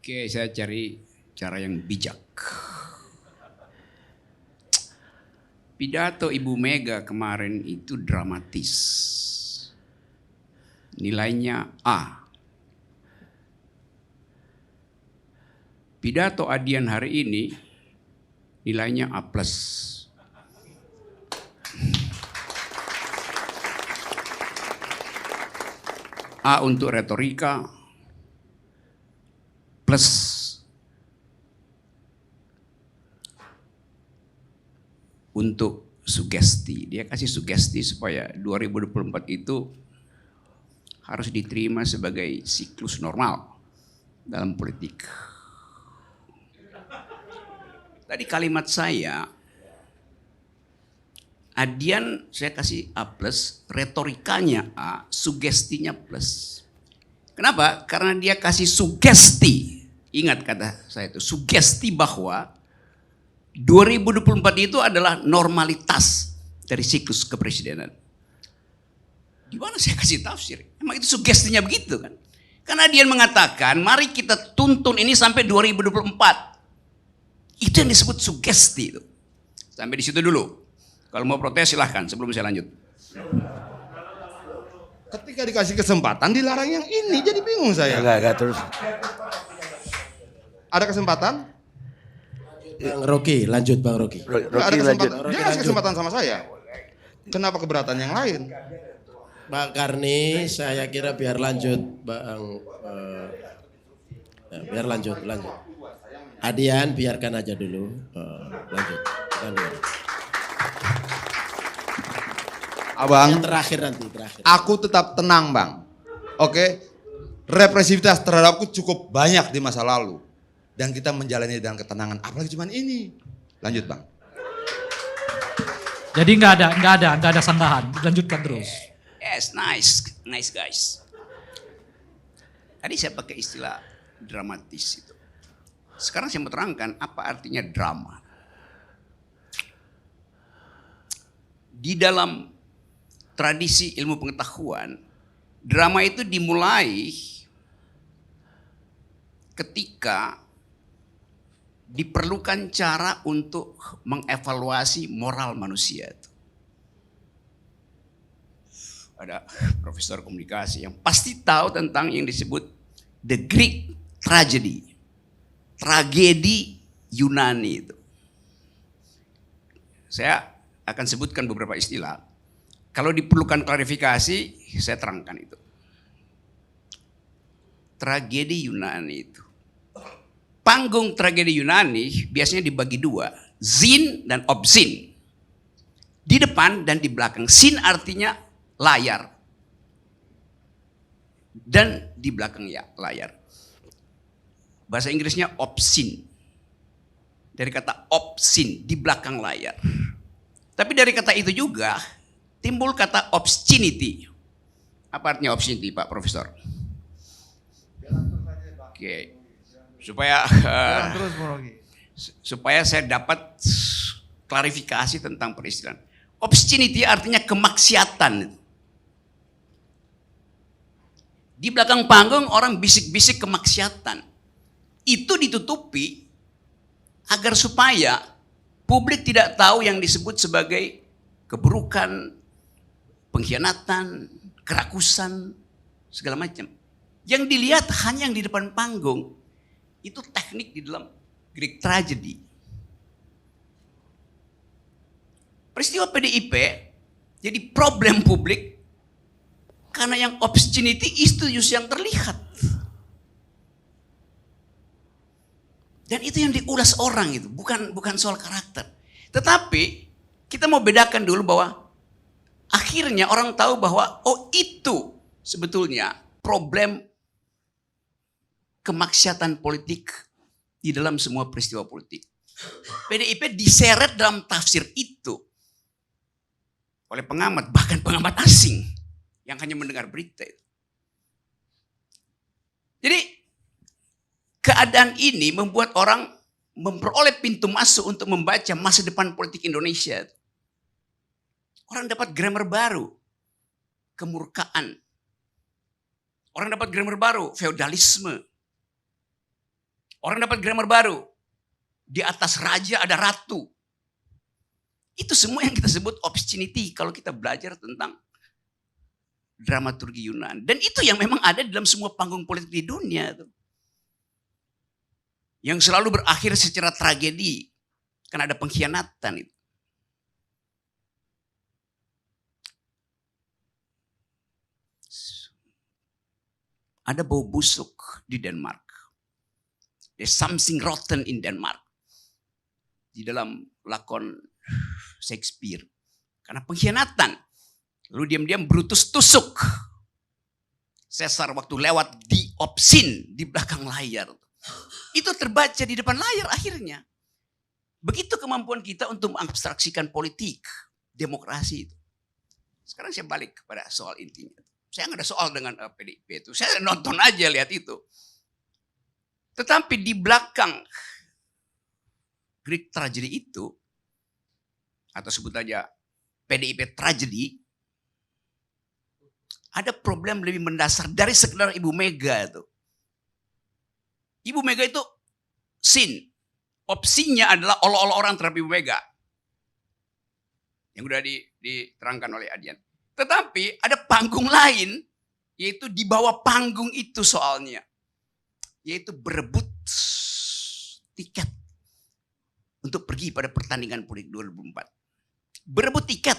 Oke, saya cari cara yang bijak. Pidato Ibu Mega kemarin itu dramatis. Nilainya A. Pidato Adian hari ini nilainya A+. A untuk retorika, plus untuk sugesti. Dia kasih sugesti supaya 2024 itu harus diterima sebagai siklus normal dalam politik. Tadi kalimat saya, Adian saya kasih A+, retorikanya A, sugestinya plus. Kenapa? Karena dia kasih sugesti. Ingat kata saya itu, sugesti bahwa 2024 itu adalah normalitas dari siklus kepresidenan. Di mana saya kasih tafsir? Emang itu sugestinya begitu kan? Karena dia mengatakan, mari kita tuntun ini sampai 2024. Itu yang disebut sugesti itu. Sampai di situ dulu. Kalau mau protes silahkan sebelum saya lanjut. Ketika dikasih kesempatan dilarang yang ini, jadi bingung saya. Enggak terus. Ada kesempatan? Bang Rocky, lanjut Bang Rocky. Nggak ada kesempatan. Dia kasih kesempatan sama saya. Kenapa keberatan yang lain? Bang Karni, saya kira biar lanjut Bang. Biar lanjut. Adian biarkan aja dulu. Lanjut. Abang, Yang terakhir. aku tetap tenang bang. Oke, represivitas terhadapku cukup banyak di masa lalu. Dan kita menjalani dengan ketenangan, apalagi cuman ini. Lanjut bang. Jadi nggak ada sanggahan, lanjutkan terus. Yes, nice guys. Tadi saya pakai istilah dramatis itu. Sekarang saya mau terangkan apa artinya drama. Di dalam tradisi ilmu pengetahuan, drama itu dimulai ketika diperlukan cara untuk mengevaluasi moral manusia. Ada profesor komunikasi yang pasti tahu tentang yang disebut the Greek tragedy. Tragedi Yunani itu. Saya akan sebutkan beberapa istilah. Kalau diperlukan klarifikasi, saya terangkan itu. Tragedi Yunani itu. Panggung tragedi Yunani biasanya dibagi dua. Zin dan obsin. Di depan dan di belakang. Sin artinya layar. Dan di belakang layar. Bahasa Inggrisnya obscene. Dari kata obscene, di belakang layar. Tapi dari kata itu juga timbul kata obscenity. Apa artinya obscenity, Pak Profesor? Oke. Supaya saya dapat klarifikasi tentang peristilan. Obscenity artinya kemaksiatan. Di belakang panggung orang bisik-bisik kemaksiatan. Itu ditutupi agar supaya publik tidak tahu yang disebut sebagai keburukan, pengkhianatan, kerakusan, segala macam. Yang dilihat hanya yang di depan panggung. Itu teknik di dalam Greek tragedy. Peristiwa PDIP jadi problem publik karena yang obscenity itu justru yang terlihat. Dan itu yang diulas orang itu, bukan soal karakter. Tetapi kita mau bedakan dulu bahwa akhirnya orang tahu bahwa oh itu sebetulnya problem kemaksiatan politik di dalam semua peristiwa politik. PDIP diseret dalam tafsir itu oleh pengamat, bahkan pengamat asing yang hanya mendengar berita itu. Jadi keadaan ini membuat orang memperoleh pintu masuk untuk membaca masa depan politik Indonesia. Orang dapat grammar baru, kemurkaan. Orang dapat grammar baru, feodalisme. Orang dapat grammar baru. Di atas raja ada ratu. Itu semua yang kita sebut obscenity kalau kita belajar tentang dramaturgi Yunani. Dan itu yang memang ada dalam semua panggung politik di dunia. Yang selalu berakhir secara tragedi. Karena ada pengkhianatan itu. Ada bau busuk di Denmark. There's something rotten in Denmark. Di dalam lakon Shakespeare. Karena pengkhianatan. Lalu diam-diam Brutus tusuk Caesar waktu lewat di obscene di belakang layar. Itu terbaca di depan layar akhirnya. Begitu kemampuan kita untuk mengabstraksikan politik, demokrasi itu. Sekarang saya balik kepada soal intinya. Saya nggak ada soal dengan PDIP itu. Saya nonton aja lihat itu. Tetapi di belakang Greek tragedy itu, atau sebut aja PDIP tragedy, ada problem lebih mendasar dari sekedar Ibu Mega itu. Ibu Mega itu sin. Opsinya adalah olok-olok orang terhadap Ibu Mega. Yang sudah diterangkan oleh Adian. Tetapi ada panggung lain, yaitu di bawah panggung itu soalnya. Yaitu berebut tiket untuk pergi pada pertandingan politik 2004. Berebut tiket.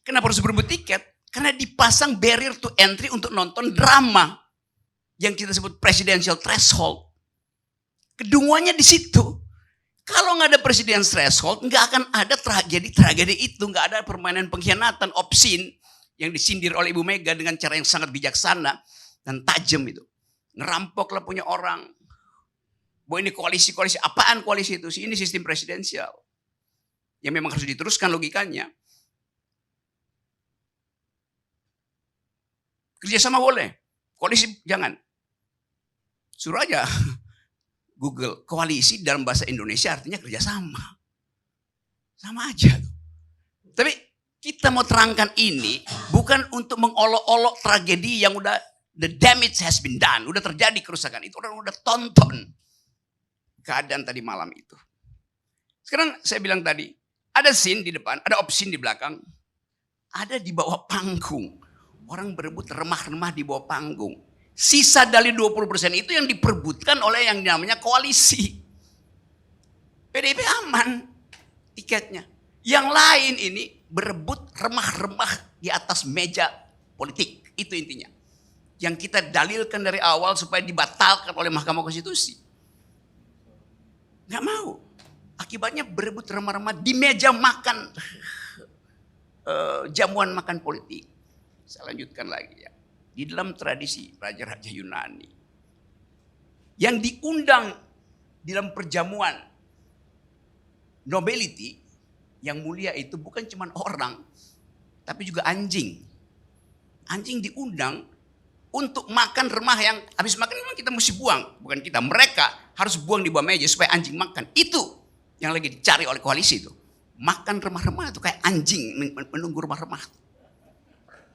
Kenapa harus berebut tiket? Karena dipasang barrier to entry untuk nonton drama yang kita sebut presidential threshold. Kedunguannya di situ. Kalau nggak ada presidential threshold, nggak akan ada tragedi itu, nggak ada permainan pengkhianatan obscene yang disindir oleh Ibu Mega dengan cara yang sangat bijaksana dan tajam itu. Ngerampoklah punya orang. Bahwa ini koalisi-koalisi, apaan koalisi itu? Ini sistem presidensial. Yang memang harus diteruskan logikanya. Kerjasama boleh, koalisi jangan. Suruh aja Google, koalisi dalam bahasa Indonesia artinya kerjasama. Sama aja. Tapi kita mau terangkan ini bukan untuk mengolok-olok tragedi yang udah, the damage has been done. Udah terjadi kerusakan itu, orang udah tonton keadaan tadi malam itu. Sekarang saya bilang tadi, ada scene di depan, ada opsin di belakang, ada di bawah panggung. Orang berebut remah-remah di bawah panggung. Sisa dari 20% itu yang diperbutkan oleh yang namanya koalisi. PDIP aman tiketnya. Yang lain ini berebut remah-remah di atas meja politik. Itu intinya. Yang kita dalilkan dari awal supaya dibatalkan oleh Mahkamah Konstitusi. Nggak mau. Akibatnya berebut remah-remah di meja makan. Jamuan makan politik. Saya lanjutkan lagi ya. Di dalam tradisi raja-raja Yunani. Yang diundang di dalam perjamuan nobility. Yang mulia itu bukan cuma orang. Tapi juga anjing. Anjing diundang untuk makan remah yang habis makan memang kita mesti buang. Bukan kita, mereka harus buang di bawah meja supaya anjing makan. Itu yang lagi dicari oleh koalisi itu. Makan remah-remah itu kayak anjing menunggu remah-remah.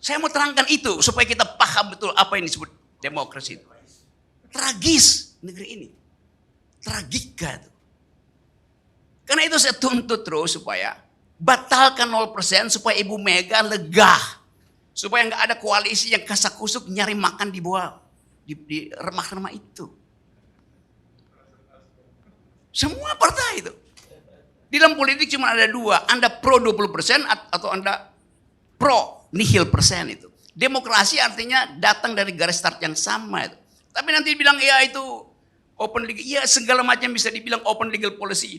Saya mau terangkan itu supaya kita paham betul apa yang disebut demokrasi itu. Tragis negeri ini. Tragika itu. Karena itu saya tuntut terus supaya batalkan 0% supaya Ibu Mega lega. Supaya nggak ada koalisi yang kasak-kusuk nyari makan di bawah di remah-remah itu. Semua partai itu. Di dalam politik cuma ada dua. Anda pro 20% atau Anda pro nihil persen itu. Demokrasi artinya datang dari garis start yang sama itu. Tapi nanti bilang ya itu open legal. Ya segala macam bisa dibilang open legal policy.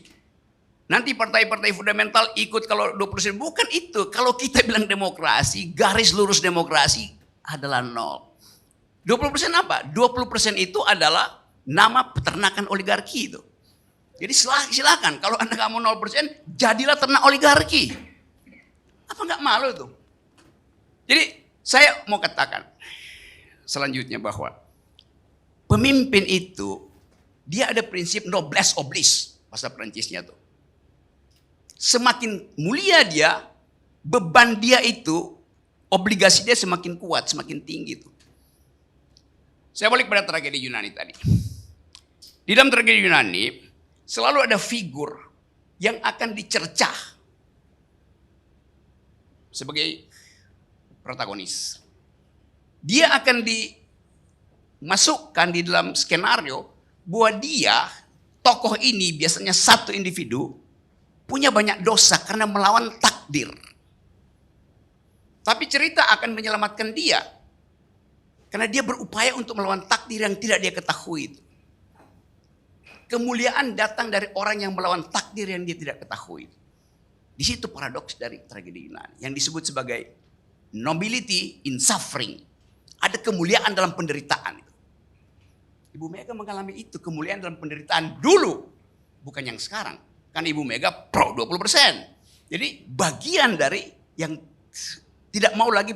Nanti partai-partai fundamental ikut kalau 20%. Bukan itu. Kalau kita bilang demokrasi, garis lurus demokrasi adalah 0. 20% apa? 20% itu adalah nama peternakan oligarki itu. Jadi silakan. Kalau Anda nggak mau 0%, jadilah ternak oligarki. Apa nggak malu itu? Jadi saya mau katakan selanjutnya bahwa pemimpin itu dia ada prinsip noblesse oblige, bahasa Perancisnya tuh. Semakin mulia dia, beban dia itu, obligasi dia semakin kuat, semakin tinggi tuh. Saya balik pada tragedi Yunani tadi. Di dalam tragedi Yunani selalu ada figur yang akan dicercah sebagai protagonis. Dia akan dimasukkan di dalam skenario bahwa dia, tokoh ini biasanya satu individu, punya banyak dosa karena melawan takdir. Tapi cerita akan menyelamatkan dia karena dia berupaya untuk melawan takdir yang tidak dia ketahui. Kemuliaan datang dari orang yang melawan takdir yang dia tidak ketahui. Di situ paradoks dari tragedi Yunani yang disebut sebagai nobility in suffering. Ada kemuliaan dalam penderitaan. Ibu Mega mengalami itu, kemuliaan dalam penderitaan dulu, bukan yang sekarang. Kan Ibu Mega pro 20%. Jadi bagian dari yang tidak mau lagi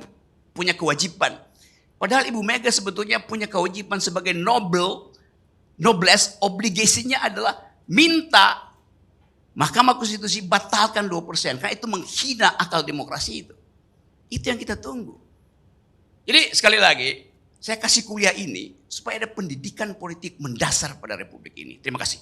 punya kewajiban. Padahal Ibu Mega sebetulnya punya kewajiban sebagai noblesse, obligasinya adalah minta Mahkamah Konstitusi batalkan 2%. Karena itu menghina akal demokrasi itu. Itu yang kita tunggu. Jadi sekali lagi, saya kasih kuliah ini supaya ada pendidikan politik mendasar pada republik ini. Terima kasih.